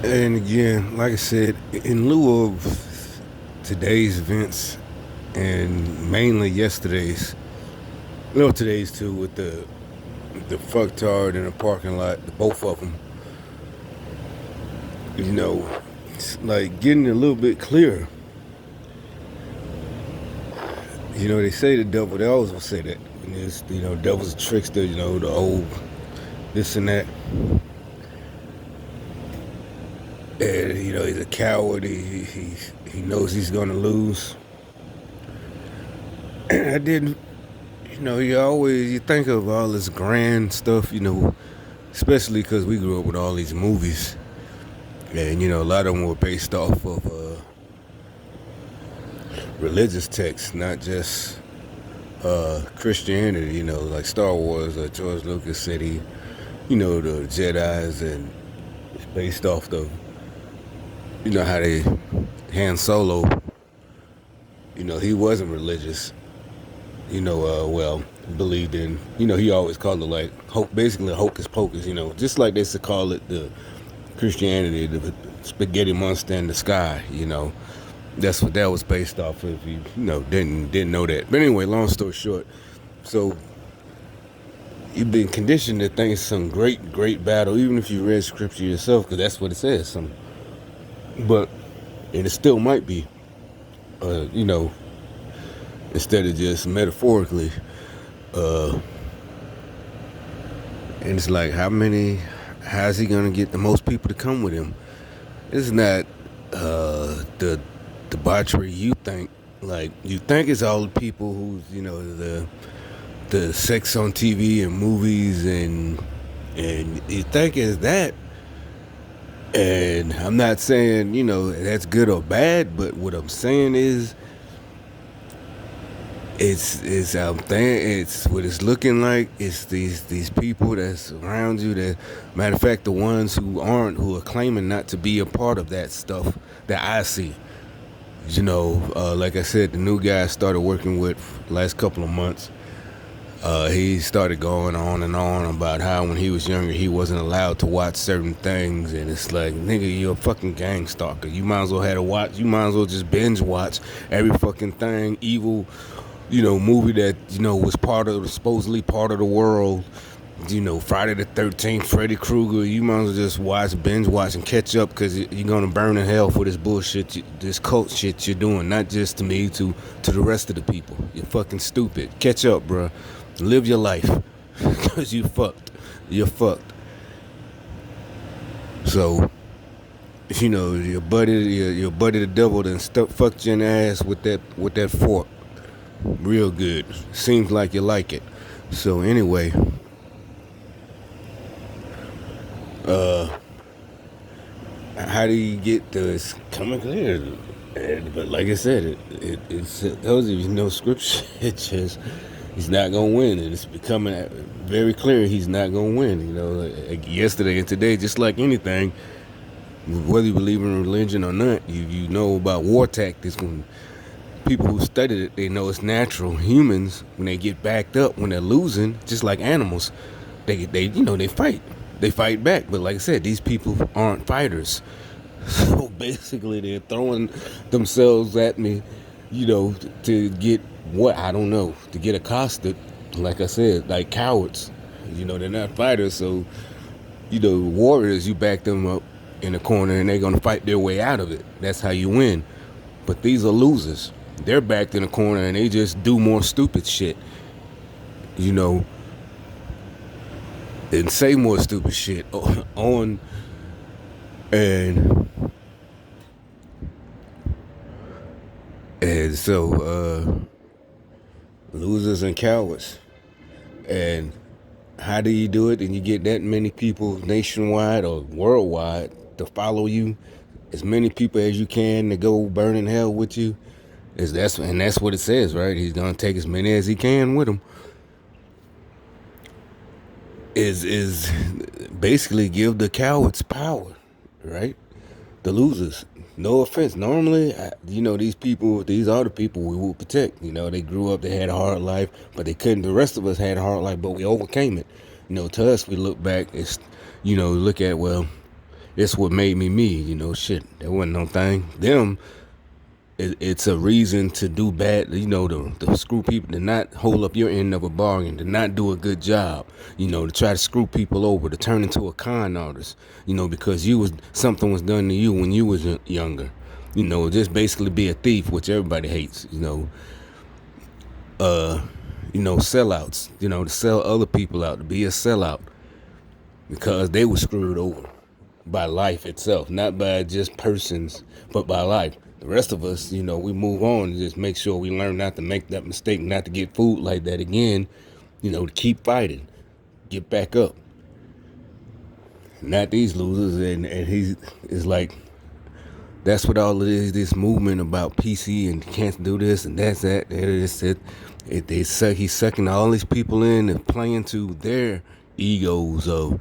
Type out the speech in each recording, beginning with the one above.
And again, like I said, in lieu of today's events and mainly yesterday's, today's too, with the fucktard in the parking lot, the both of them, you know, it's like getting a little bit clearer. They say the devil, they always will say that. And it's, devil's a trickster, the old this and that. And, he's a coward. He knows he's going to lose. And I didn't, you think of all this grand stuff, especially because we grew up with all these movies. And, a lot of them were based off of religious texts, not just Christianity, like Star Wars. George Lucas said the Jedi's, and it's based off how they, Han Solo, he wasn't religious, believed in, he always called it like, basically hocus pocus, just like they used to call it the Christianity, the spaghetti monster in the sky, That's what that was based off of, if you, didn't know that. But anyway, long story short, so you've been conditioned to think some great battle, even if you read scripture yourself, because that's what it says. But, and it still might be, instead of just metaphorically. And it's like, how's he going to get the most people to come with him? It's not the debauchery you think. Like, you think it's all the people who's, the sex on TV and movies, and you think it's that. And I'm not saying, that's good or bad, but what I'm saying is, it's what it's looking like. It's these people that's around you. That, matter of fact, the ones who are claiming not to be a part of that stuff that I see. Like I said, the new guy I started working with last couple of months. He started going on and on about how when he was younger he wasn't allowed to watch certain things, and it's like, nigga, you're a fucking gang stalker. You might as well have to watch. You might as well just binge watch every fucking thing, evil, movie that was supposedly part of the world. Friday the 13th, Freddy Krueger. You might as well just binge watch and catch up, because you're gonna burn in hell for this bullshit, this cult shit you're doing. Not just to me, to the rest of the people. You're fucking stupid. Catch up, bruh. Live your life, because you fucked. You're fucked. So, your buddy the devil done fucked you in the ass with that fork, real good. Seems like you like it. So anyway, how do you get this coming clear? But like I said, it tells you, scripture. It just, he's not gonna win, and it's becoming very clear he's not gonna win. Like yesterday and today, just like anything, whether you believe in religion or not, you know about war tactics. When people who studied it, they know it's natural. Humans, when they get backed up, when they're losing, just like animals, they fight. They fight back. But like I said, these people aren't fighters. So basically, they're throwing themselves at me, to get what? I don't know. To get accosted, like I said, like cowards. They're not fighters. So, warriors, you back them up in a corner and they're going to fight their way out of it. That's how you win. But these are losers. They're backed in a corner and they just do more stupid shit, and say more stupid shit on, and so losers and cowards. And how do you do it? And you get that many people nationwide or worldwide to follow you, as many people as you can to go burn in hell with you. That's what it says, right? He's gonna take as many as he can with him. Is basically give the cowards power, right? The losers. No offense. Normally, these are the people we will protect. They grew up, they had a hard life, but they couldn't. The rest of us had a hard life, but we overcame it. To us, we look back, look at, well, It's what made me me. Shit, that wasn't no thing. Them, it's a reason to do bad. To screw people, to not hold up your end of a bargain, to not do a good job. To try to screw people over, to turn into a con artist. Because something was done to you when you was younger. Just basically be a thief, which everybody hates. Sellouts. To sell other people out, to be a sellout, because they were screwed over by life itself, not by just persons, but by life. The rest of us, we move on and just make sure we learn not to make that mistake, not to get fooled like that again, to keep fighting, get back up. Not these losers, and he's is like, that's what all it is, this movement about PC and can't do this and that's that. He's sucking all these people in and playing to their egos of,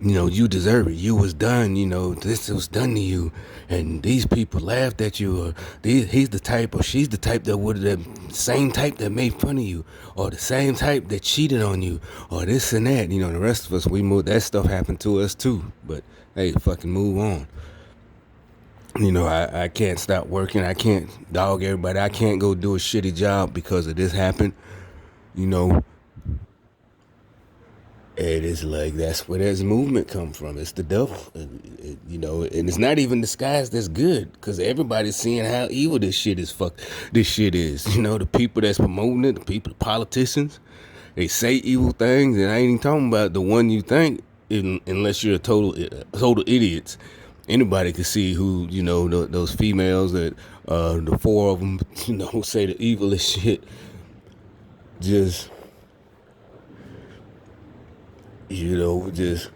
you deserve it. You was done. This was done to you, and these people laughed at you. Or he's the type, or she's the type that would the same type that made fun of you, or the same type that cheated on you, or this and that. The rest of us, we moved. That stuff happened to us too. But hey, fucking move on. I can't stop working. I can't dog everybody. I can't go do a shitty job because of this happened. And it's like, that's where this movement come from. It's the devil, and it's not even disguised as good, because everybody's seeing how evil this shit is. This shit is. The people that's promoting it, the politicians, they say evil things, and I ain't even talking about the one you think, unless you're a total idiots. Anybody can see who, those females that, the four of them, say the evilest shit. Just, just,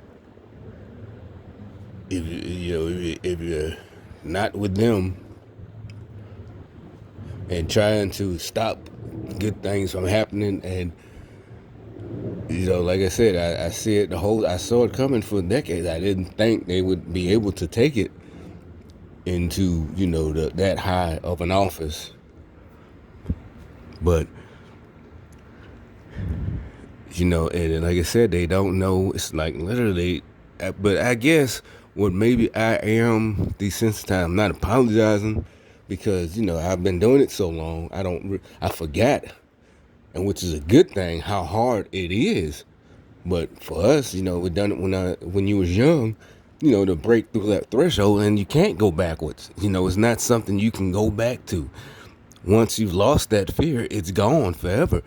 if you're not with them and trying to stop good things from happening, and like I said, I see it I saw it coming for decades. I didn't think they would be able to take it into that high of an office, but and like I said, they don't know. It's like literally, but I guess what maybe I am desensitized. I'm not apologizing, because I've been doing it so long. I forgot, and which is a good thing, how hard it is. But for us, we done it when you was young, to break through that threshold, and you can't go backwards. It's not something you can go back to. Once you've lost that fear, it's gone forever.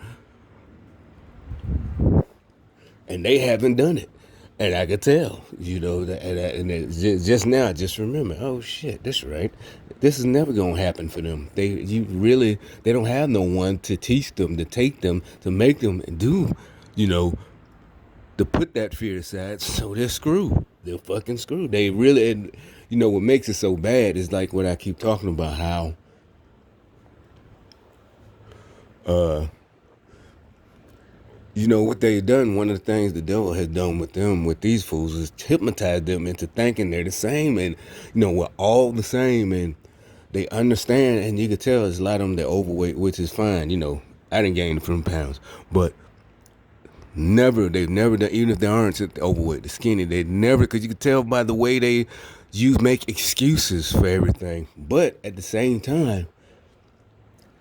And they haven't done it, and I could tell, and just now, I just remember, oh shit, that's right. This is never gonna happen for them. They don't have no one to teach them, to take them, to make them do, to put that fear aside. So they're screwed. They're fucking screwed. They really, and what makes it so bad is like what I keep talking about, how what they've done. One of the things the devil has done with them, with these fools, is hypnotize them into thinking they're the same, and we're all the same, and they understand. And you can tell there's a lot of them that overweight, which is fine. I didn't gain a few pounds, but they've never done, even if they aren't overweight, the skinny, they never, because you can tell by the way they make excuses for everything. But at the same time,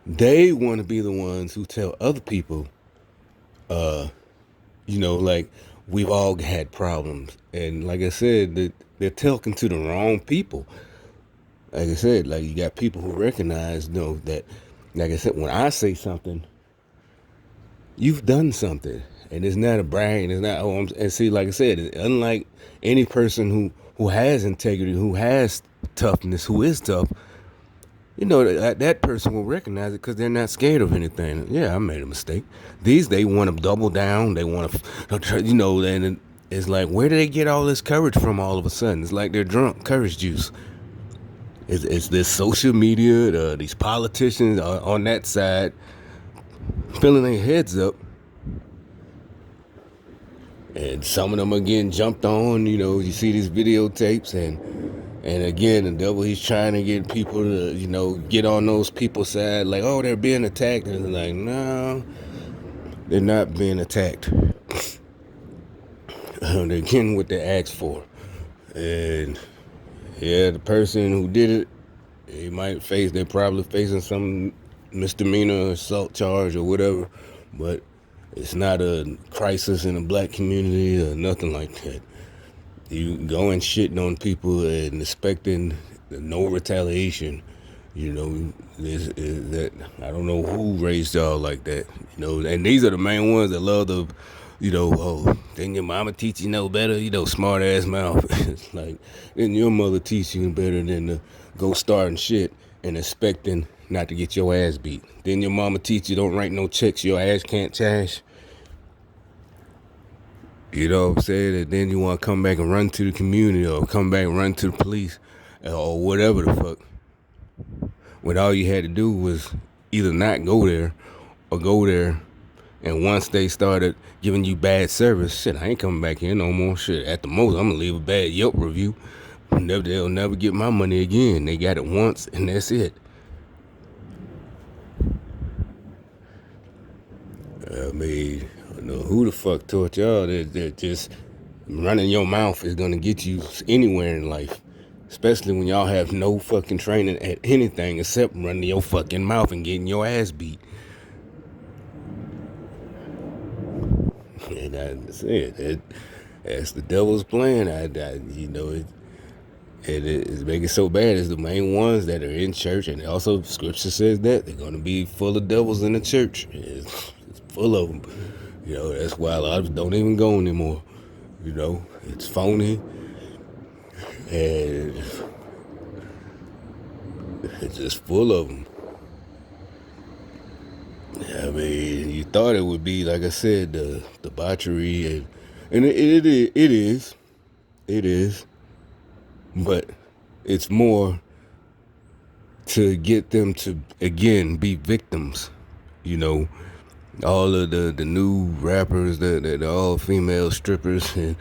they want to be the ones who tell other people, like, we've all had problems. And like I said, they're talking to the wrong people. Like I said, like, you got people who recognize, that, like I said, when I say something, you've done something. And it's not a brag. It's not, and see, like I said, unlike any person who has integrity, who has toughness, who is tough, that person will recognize it, because they're not scared of anything. Yeah, I made a mistake. They want to double down. They want to, and it's like, where do they get all this courage from all of a sudden? It's like they're drunk courage juice. It's this social media, these politicians on that side, filling their heads up. And some of them are getting jumped on. You see these videotapes, and again, the devil, he's trying to get people to, get on those people's side, like, oh, they're being attacked. And it's like, no, they're not being attacked. They're getting what they asked for. And yeah, the person who did it, they're probably facing some misdemeanor assault charge or whatever, but it's not a crisis in the black community or nothing like that. You going shitting on people and expecting no retaliation, is that I don't know who raised y'all like that, and these are the main ones that love the, oh, didn't your mama teach you no better, smart ass mouth. It's like, didn't your mother teach you better than to go starting shit and expecting not to get your ass beat? Didn't your mama teach you don't write no checks your ass can't cash? You know what I'm saying? And then you want to come back and run to the community or come back and run to the police or whatever the fuck. When all you had to do was either not go there or go there. And once they started giving you bad service, shit, I ain't coming back here no more. Shit, at the most, I'm going to leave a bad Yelp review. They'll never get my money again. They got it once and that's it. I mean, I don't know who the fuck taught y'all that just running your mouth is gonna get you anywhere in life. Especially when y'all have no fucking training at anything except running your fucking mouth and getting your ass beat. And I said that's the devil's plan. It make it so bad is the main ones that are in church, and also scripture says that they're gonna be full of devils in the church. It's full of them. That's why a lot of them don't even go anymore. It's phony, and it's just full of them. I mean, you thought it would be like I said, the debauchery, and it is, but it's more to get them to again be victims. All of the new rappers, the all female strippers, and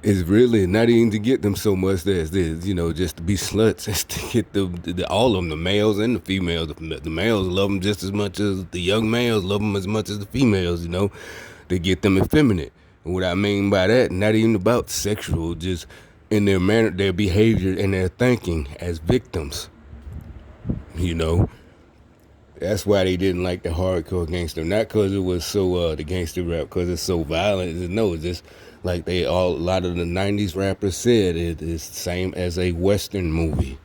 it's really not even to get them so much as this, just to be sluts. It's to get all of them, the males and the females. The males love them just as much as the young males love them as much as the females. To get them effeminate. And what I mean by that, not even about sexual, just in their manner, their behavior, and their thinking as victims. That's why they didn't like the hardcore gangster. Not because it was so the gangster rap, because it's so violent. No, it's just like a lot of the '90s rappers said, it is the same as a Western movie.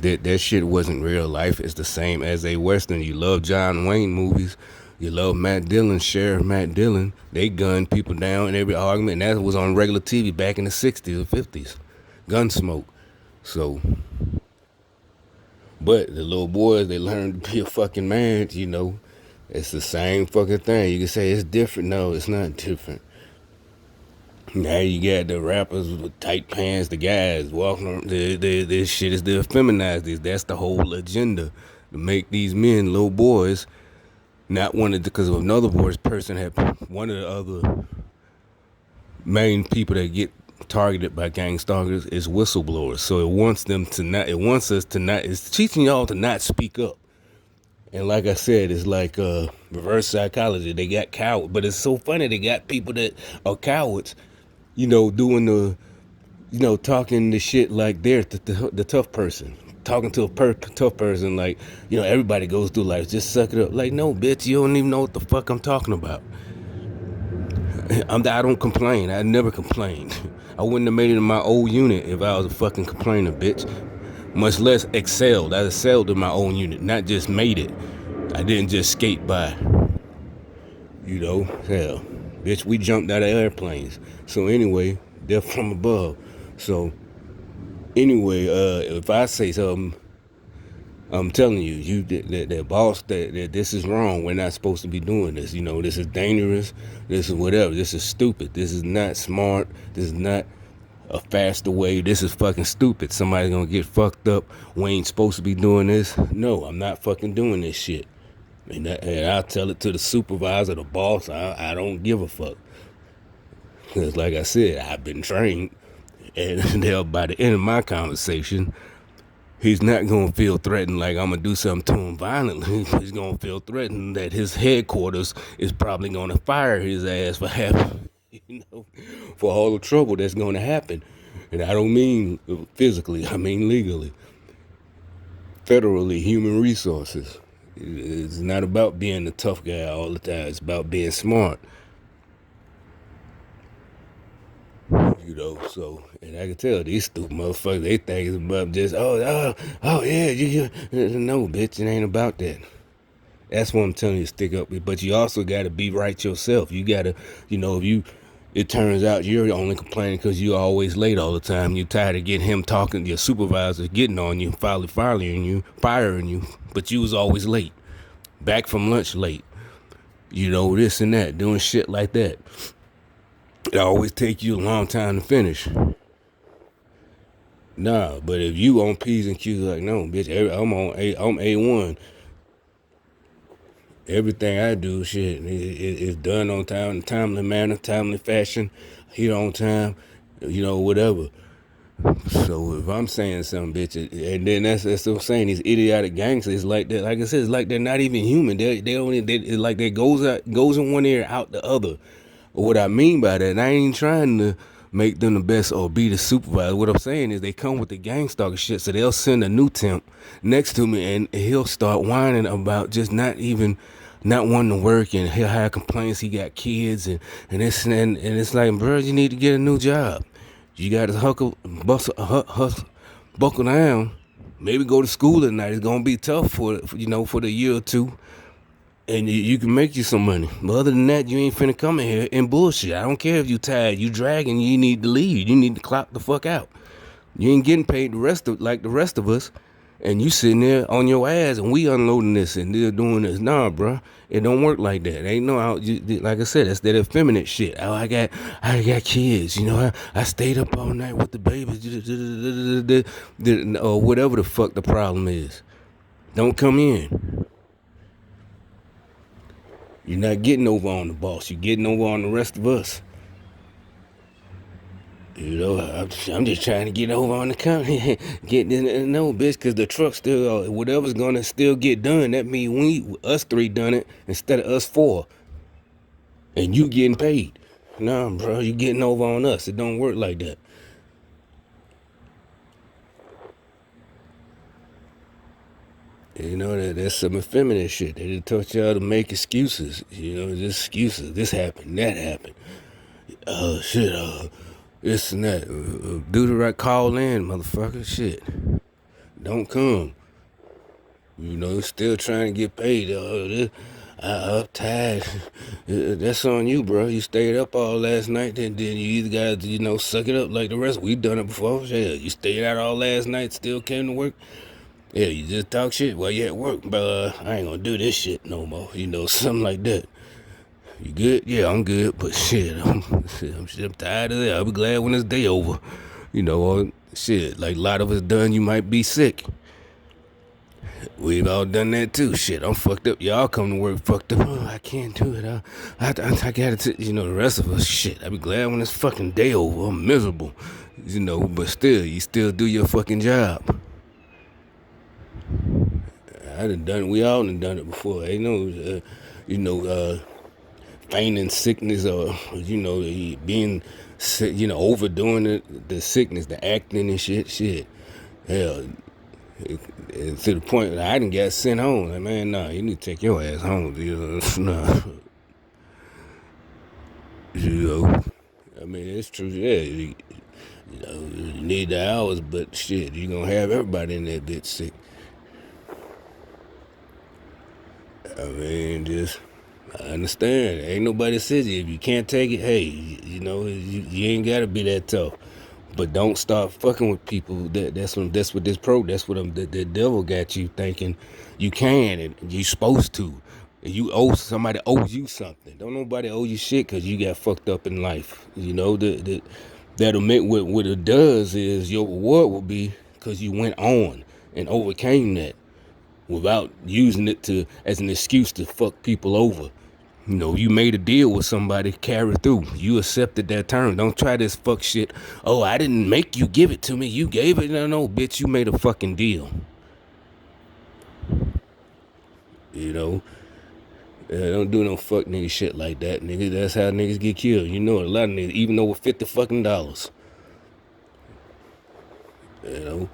That shit wasn't real life. It's the same as a Western. You love John Wayne movies. You love Matt Dillon, Sheriff Matt Dillon. They gunned people down in every argument, and that was on regular TV back in the '60s or '50s. Gunsmoke. So. But the little boys, they learn to be a fucking man, It's the same fucking thing. You can say it's different. No, it's not different. Now you got the rappers with tight pants, the guys walking around. This shit is to feminize this. That's the whole agenda. To make these men, little boys, not wanted because of another person had one of the other main people that get targeted by gang stalkers is whistleblowers. So it wants us to not, it's teaching y'all to not speak up. And like I said, it's like reverse psychology. They got cowards, but it's so funny. They got people that are cowards, doing talking the shit like they're the tough person. Talking to a tough person like, everybody goes through life. Just suck it up. Like, no, bitch, you don't even know what the fuck I'm talking about. I don't complain. I never complained. I wouldn't have made it in my old unit if I was a fucking complainer, bitch. Much less excelled. I excelled in my own unit, not just made it. I didn't just skate by. Hell, bitch, we jumped out of airplanes. So anyway, they're from above. So anyway, if I say something, I'm telling you, that boss, that this is wrong. We're not supposed to be doing this. This is dangerous. This is whatever. This is stupid. This is not smart. This is not a faster way. This is fucking stupid. Somebody's gonna get fucked up. We ain't supposed to be doing this. No, I'm not fucking doing this shit. And I'll tell it to the supervisor, the boss. I don't give a fuck. Because like I said, I've been trained. And by the end of my conversation, he's not going to feel threatened like I'm going to do something to him violently. He's going to feel threatened that his headquarters is probably going to fire his ass for having, for all the trouble that's going to happen. And I don't mean physically, I mean legally. Federally, human resources. It's not about being the tough guy all the time. It's about being smart. So, and I can tell these stupid motherfuckers, they think it's about just, oh, yeah, no, bitch, it ain't about that. That's what I'm telling you to stick up with. But you also got to be right yourself. You got to, if it turns out you're only complaining because you're always late all the time. You're tired of getting him talking, your supervisor getting on you, finally firing you, but you was always late. Back from lunch late. This and that, doing shit like that. It always take you a long time to finish. Nah, but if you on P's and Q's, like, no, bitch, I'm A1. Everything I do, shit, is done on time, timely manner, timely fashion, here on time, whatever. So if I'm saying something, bitch, and then that's what I'm saying. These idiotic gangsters, like that. Like I said, it's like they're not even human. They don't. It's like they goes in one ear, out the other. What I mean by that, and I ain't trying to make them the best or be the supervisor. What I'm saying is they come with the gang stalker shit, so they'll send a new temp next to me, and he'll start whining about just not wanting to work, and he'll have complaints. He got kids and this and it's like, bro, you need to get a new job. You got to buckle down. Maybe go to school at night. It's gonna be tough for the year or two, and you can make you some money. But other than that, you ain't finna come in here and bullshit. I don't care if you tired, you dragging, you need to leave. You need to clock the fuck out. You ain't getting paid the rest of us, and you sitting there on your ass, and we unloading this and they're doing this. Nah, bro, it don't work like that. Ain't no out. Like I said, that's that effeminate shit. Oh, I got kids. I stayed up all night with the babies, or whatever the fuck the problem is. Don't come in. You're not getting over on the boss. You're getting over on the rest of us. I'm just trying to get over on the company. No, bitch, because the truck still, whatever's going to still get done. That means us three done it instead of us four. And you getting paid. Nah, bro, you getting over on us. It don't work like that. That's some effeminate shit. They just taught y'all to make excuses. Just excuses. This happened, that happened. Shit, this and that. Do the right call in, motherfucker. Shit. Don't come. Still trying to get paid. I'm tired. That's on you, bro. You stayed up all last night, then you either got suck it up like the rest. We done it before. Yeah, you stayed out all last night, still came to work. Yeah, you just talk shit while you at work, but I ain't gonna do this shit no more. Something like that. You good? Yeah, I'm good, but shit, I'm tired of that. I'll be glad when this day over. Or shit, like a lot of us done, you might be sick. We've all done that too. Shit, I'm fucked up. Y'all come to work fucked up. Oh, I can't do it. I gotta, the rest of us, shit. I'll be glad when this fucking day over. I'm miserable. But still, you still do your fucking job. We all done it before. Ain't no, feigning sickness or, being sick, overdoing it, the sickness, the acting and shit. Hell, to the point that I didn't get sent home. Like, man, nah, you need to take your ass home. Nah. I mean, it's true. Yeah, you need the hours, but shit, you gonna have everybody in that bitch sick. I mean, I understand. Ain't nobody says if you can't take it, hey, you ain't gotta be that tough. But don't start fucking with people. That's what the devil got you thinking you can and you supposed to. Somebody owes you something. Don't nobody owe you shit because you got fucked up in life. That'll make what it does is your reward will be because you went on and overcame that without using it as an excuse to fuck people over. You made a deal with somebody, carry through. You accepted that term. Don't try this fuck shit. Oh, I didn't make you give it to me. You gave it. No, bitch, you made a fucking deal. Don't do no fuck nigga shit like that, nigga. That's how niggas get killed. A lot of niggas, even over $50 fucking dollars. You know.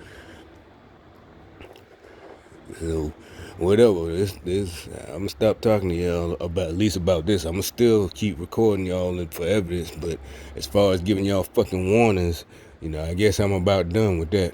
So whatever. This I'm gonna stop talking to y'all about at least about this. I'm gonna still keep recording y'all for evidence, but as far as giving y'all fucking warnings, I guess I'm about done with that.